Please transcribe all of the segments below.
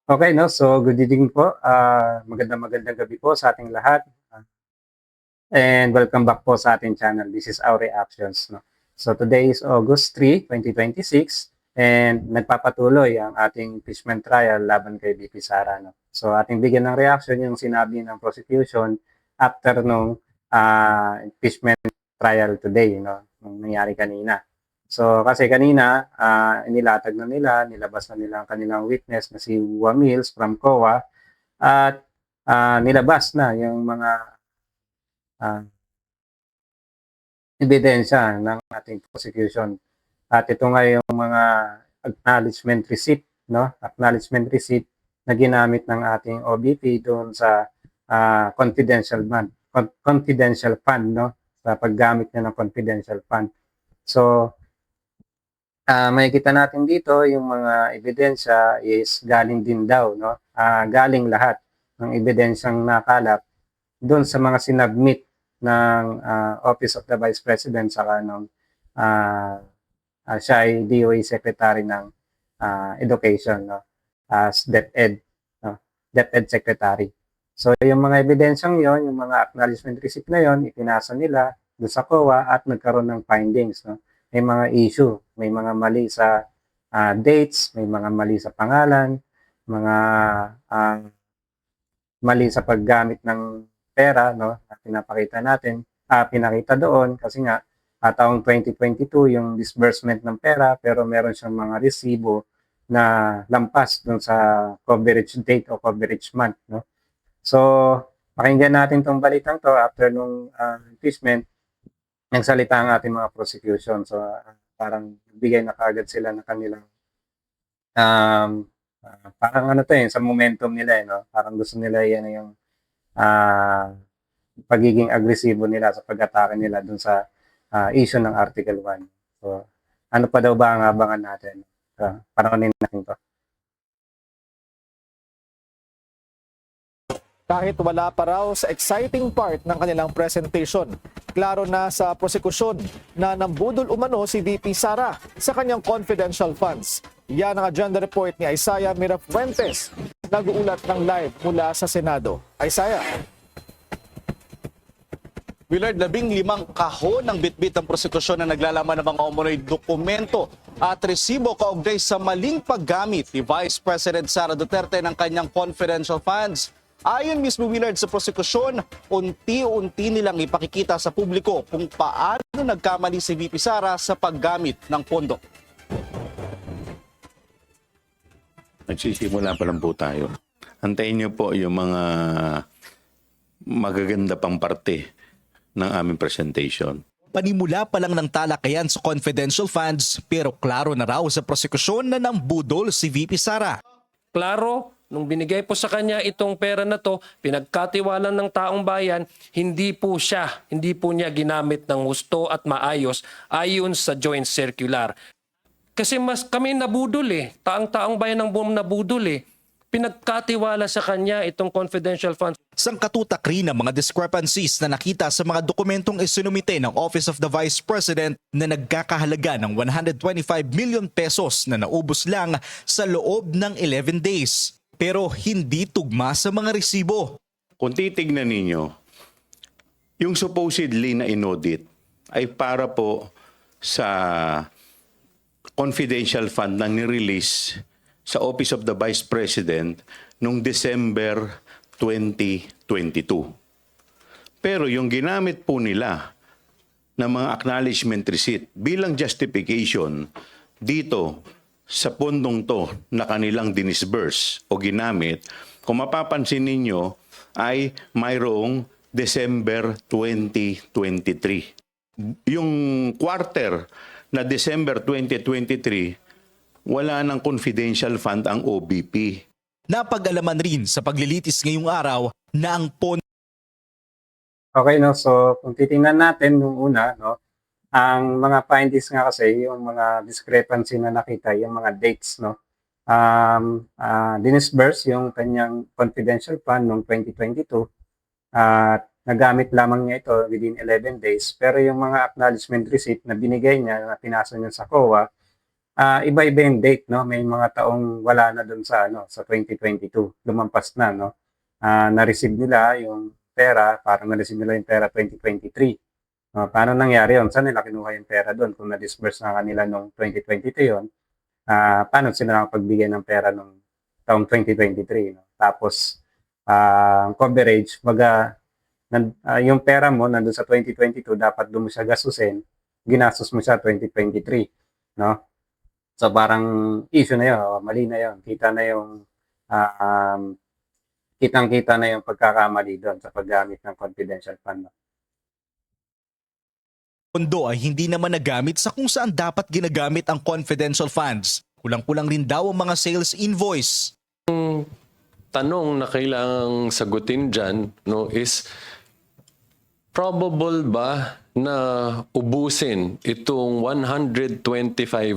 Okay 'no, so good evening po, magandang gabi po sa ating lahat, and welcome back po sa ating channel. This is our reactions 'no. So today is August 3, 2026, and nagpapatuloy ang ating impeachment trial laban kay VP Sara 'no. So ating bigyan ng reaction yung sinabi ng prosecution after nung, impeachment trial today 'no, nung nangyari kanina. So kasi kanina, inilatag na nila, nilabas na nila ang kanilang witness na si Wha Mills from COA at, nilabas na yung mga, ah, ebidensya ng ating prosecution. At ito nga yung mga acknowledgement receipt 'no, acknowledgement receipt na ginamit ng ating OBP doon sa, confidential fund 'no, sa paggamit niya ng confidential fund. So, makikita natin dito yung mga ebidensya is galing din daw 'no, galing lahat ng ebidensyang nakalap doon sa mga sinubmit ng, Office of the Vice President saka nung, ah, siya ay DOE Secretary ng, Education 'no, as DepEd 'no, DepEd Secretary. So yung mga ebidensyang yon, yung mga acknowledgement receipt na yon, ipinasa nila do'n sa COA at nagkaroon ng findings 'no. May mga issue, may mga mali sa, dates, may mga mali sa pangalan, mga, ah mali sa paggamit ng pera 'no, na pinapakita natin, pinakita doon kasi nga, taong 2022 yung disbursement ng pera pero meron siyang mga resibo na lampas dun sa coverage date o coverage month 'no. So, pakinggan natin 'tong balitang 'to after nung, impeachment, nagsalita ang ating mga prosecution. So, parang nagbigay na kaagad sila ng kanilang, um, parang ano 'to, eh, sa momentum nila, eh, 'no, parang gusto nila i-ano yung, ah pagiging agresibo nila sa pag-atake nila dun sa, issue ng Article 1. So, ano pa daw ba ang abangan natin? Panoorin natin 'to. Kahit wala pa raw sa exciting part ng kanilang presentation. Klaro na sa prosekusyon na nambudol umano si VP Sara sa kanyang confidential funds. Yan ang agenda report ni Isaiah Mirafuentes. Nag-uulat ng live mula sa Senado. Isaiah. Willard, 15 kahon ng bitbit ang prosekusyon na naglalaman ng mga umunoy dokumento at resibo kaugnay sa maling paggamit ni Vice President Sara Duterte ng kanyang confidential funds. Ayon mismo, Willard, sa prosekusyon, unti-unti nilang ipakikita sa publiko kung paano nagkamali si VP Sara sa paggamit ng pondo. Nagsisimula pa lang po tayo. Antayin niyo po yung mga magaganda pang parte ng aming presentation. Panimula pa lang ng talakayan sa confidential funds pero klaro na raw sa prosekusyon na nambudol si VP Sara. Klaro, nung binigay po sa kanya itong pera na to, pinagkatiwalan ng taong bayan, hindi po niya ginamit ng husto at maayos ayon sa joint circular. Kasi mas kami nabudol eh, taong bayan ng buong nabudol eh. Pinagkatiwala sa kanya itong confidential funds. Sangkatutak rin ang mga discrepancies na nakita sa mga dokumentong isinumite ng Office of the Vice President na nagkakahalaga ng 125 million pesos na naubos lang sa loob ng 11 days. Pero hindi tugma sa mga resibo. Kung titignan ninyo, yung supposedly na inaudit ay para po sa confidential fund na nirelease sa Office of the Vice President noong December 2022. Pero yung ginamit po nila ng mga acknowledgement receipt bilang justification dito sa pondong to na kanilang dinisburse o ginamit, kung mapapansin ninyo ay mayroong December 2023. Yung quarter na December 2023, wala ng confidential fund ang OBP. Napag-alaman rin sa paglilitis ngayong araw na ang pondo Okay 'no, so kung titingnan natin nung una 'no, ang mga findings nga kasi yung mga discrepancy na nakita, yung mga dates 'no, dinisburse yung kanyang confidential fund noong 2022 at nagamit lamang niya ito within 11 days. Pero yung mga acknowledgement receipt na binigay niya, na pinasa niya sa COA, iba-iba yung date, no? May mga taong wala na doon sa ano, sa 2022, lumampas na, no? Na-receive nila yung pera, parang na-receive nila yung pera 2023. Paano nangyari yun? Saan nila kinuha yung pera doon? Kung na-disburse na kanila noong 2022 yun, paano sila nakapagbigay ng pera noong taong 2023, no? Tapos, ang coverage, yung pera mo nandun sa 2022, dapat doon mo siya gastusin, ginastos mo siya 2023, no? So parang issue na yun, mali na yun. Kitang-kita na yung pagkakamali doon sa paggamit ng confidential fund. No? Pondo ay hindi naman nagamit sa kung saan dapat ginagamit ang confidential funds. Kulang-kulang rin daw ang mga sales invoice. Tanong na kailangang sagutin dyan, no, is probable ba na ubusin itong 125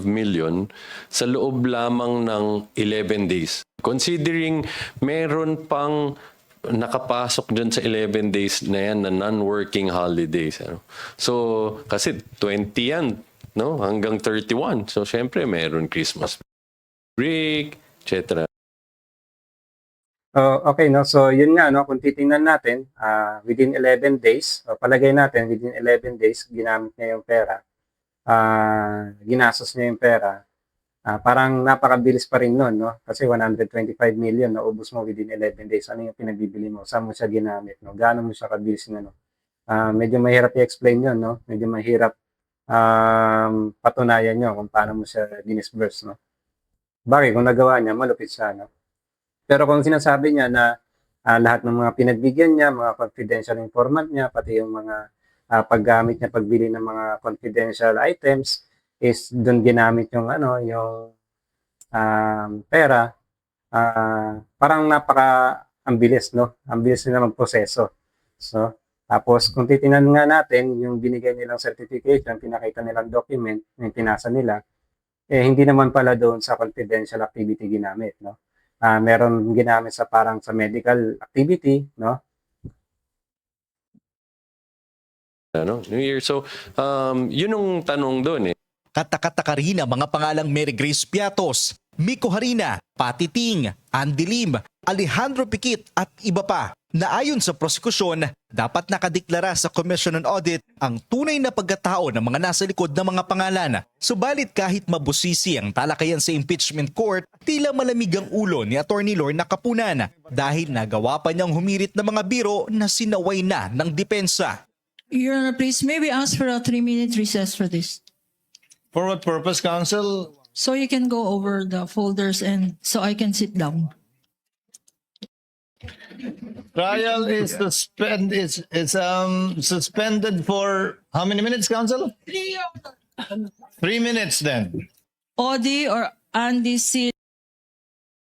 million sa loob lamang ng 11 days? Considering meron pang nakapasok dyan sa 11 days na yan na non-working holidays. Ano? So, kasi 20 yan, no? Hanggang 31. So, syempre, meron Christmas break, etc. Okay, no? So yun nga, no? Kung titingnan natin, within 11 days, palagay natin within 11 days, ginamit niya yung pera, ginastos niya yung pera, parang napakabilis pa rin nun, no? Kasi 125 million na ubos mo within 11 days. Ano yung pinagbibili mo? Saan mo siya ginamit, no? Gaano mo siya kabilis na, no? Medyo mahirap i-explain yun, no? Medyo mahirap patunayan nyo kung paano mo siya dinisburse, no? Bagay, kung nagawa niya, malupit siya, no? Pero kung sinasabi niya na lahat ng mga pinagbigyan niya, mga confidential informant niya, pati yung mga paggamit niya, pagbili ng mga confidential items, is doon ginamit yung ano, yung pera, parang ang bilis, no? Ang bilis nila magproseso. So, tapos kung titingnan nga natin yung binigay nilang certification, pinakita nilang document, yung pinasa nila, hindi naman pala doon sa confidential activity ginamit, no? Meron ginamit sa parang sa medical activity, no? Ano? New Year. So, yun ang tanong doon eh. Katakataka rin ang mga pangalang Mary Grace Piatos, Miko Harina, Patty Ting, Andy Lim, Alejandro Piquit at iba pa na ayon sa prosekusyon dapat nakadeklara sa Commission on Audit ang tunay na pagkatao ng mga nasa likod ng mga pangalan. Subalit kahit mabusisi ang talakayan sa impeachment court, tila malamig ang ulo ni Attorney Lorna Kapunan dahil nagawa pa niyang humirit ng mga biro na sinaway na ng depensa. Your Honor, please, may we ask for a 3-minute recess for this? For what purpose, counsel? So you can go over the folders and so I can sit down. Trial is suspended for how many minutes, counsel? 3 minutes then. Odi or Andy C.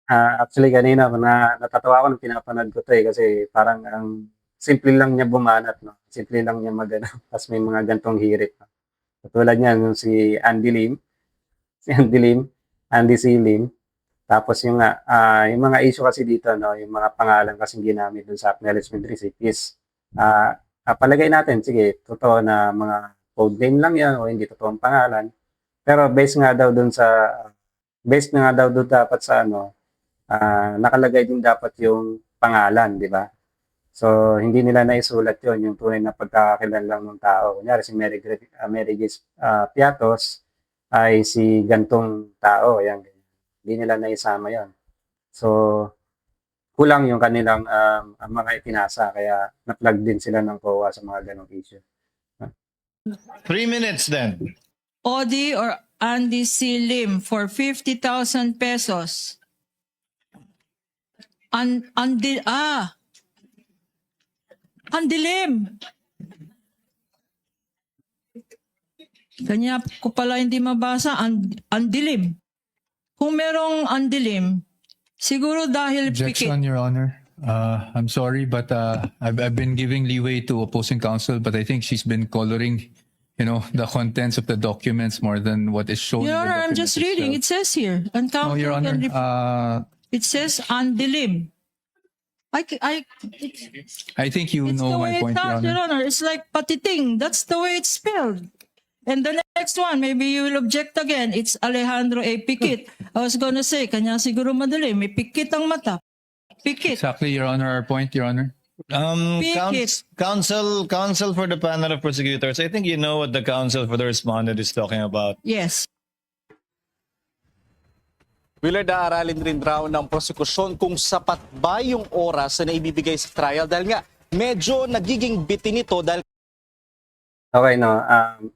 Actually, kanina, natatawa ako nung pinapanood ko to kasi parang ang simple lang niya bumanat, no? Simple lang niya magana, tapos may mga gantong hirit. No? Katulad niya, yung si Andy C. Lim. Tapos yung mga issue kasi dito, no, yung mga pangalan kasi ginamit dun sa acknowledgement receipt is, palagay natin, sige, totoo na mga code name lang yan o hindi totoong pangalan. Pero based na nga daw dun dapat sa nakalagay din dapat yung pangalan, di ba? So, hindi nila naisulat yon yung tunay na pagkakakilan lang ng tao. Kunyari, si Mary Grace Piatos ay si gantong tao. Yan. Hindi nila naisama yon. So, kulang yung kanilang mga ipinasa. Kaya na-plug din sila ng COA sa mga ganong issue. 3 minutes then. Odi or Andy C. Lim for 50,000 pesos. Andilim. Kanya ko pala hindi mabasa, andilim. Kung merong andilim, siguro dahil Objection, Your Honor. I'm sorry, but I've been giving leeway to opposing counsel, but I think she's been coloring, the contents of the documents more than what is shown. Your in the Honor, I'm just document reading. It itself. says here. And No, Your Honor. it says andilim. I think you It's know the my way it point, Your sounds, Your Honor. Honor. It's like patiting. That's the way it's spelled. And the next one, maybe you will object again. It's Alejandro A. Pikit. I was gonna say, kanya siguro madali. May pikit ang mata. Pikit. Exactly, Your Honor, our point, Your Honor. Pikit. Counsel for the panel of prosecutors. I think you know what the counsel for the respondent is talking about. Yes. Willard, aaralin rin raw ng prosekusyon kung sapat ba yung oras na ibibigay sa trial dahil nga medyo nagiging bitin ito dahil Okay, no.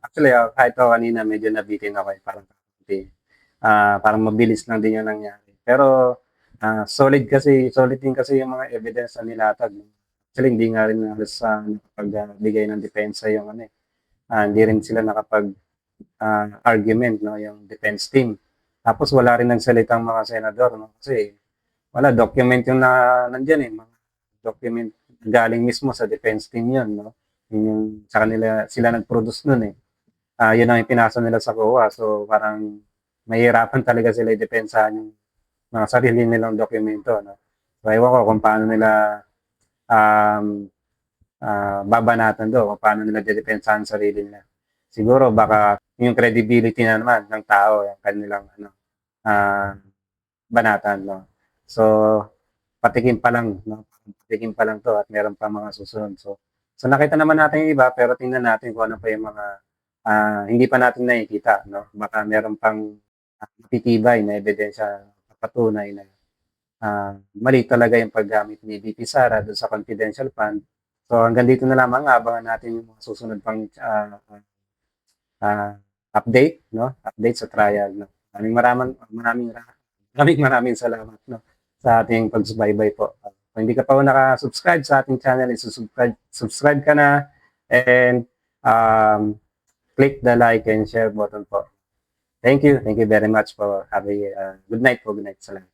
Actually, kahit ako kanina medyo nabitin ako. Parang mabilis lang din yung nangyari. Pero solid din kasi yung mga evidence na nilatag. Actually, hindi nga rin halos nakapagbigay ng depensa yung hindi rin sila argument, no, yung defense team. Tapos wala rin nagsalitang mga senador, no, kasi wala document yung nandiyan mga document galing mismo sa defense team yun, no. Yun yung sa kanila sila nag-produce nun yun ang ipinasa nila sa COA. So parang mahirapan talaga sila i-depensahan yung mga sarili nilang dokumento, no. So ewan ko kung paano nila babanatan kung paano nila dedepensahan sarili nila. Siguro baka yung credibility na naman ng tao yung kanilang banatan, no. So patikim pa lang, no. Patikim pa lang to at meron pa mga susunod. So nakita naman natin yung iba pero tingnan natin kung ano pa yung mga hindi pa natin nakikita, no. Baka meron pang matitibay na ebidensya patunay na mali talaga yung paggamit ni VP Sara doon sa confidential fund. So hanggang dito na lamang, abangan natin yung mga susunod pang update, no? Update sa trial, no. Maraming salamat, no, sa ating pagsubaybay po. Kung hindi ka pa naka-subscribe sa ating channel, subscribe ka na and click the like and share button po. Thank you very much po. Have a good night po. Good night sa lahat.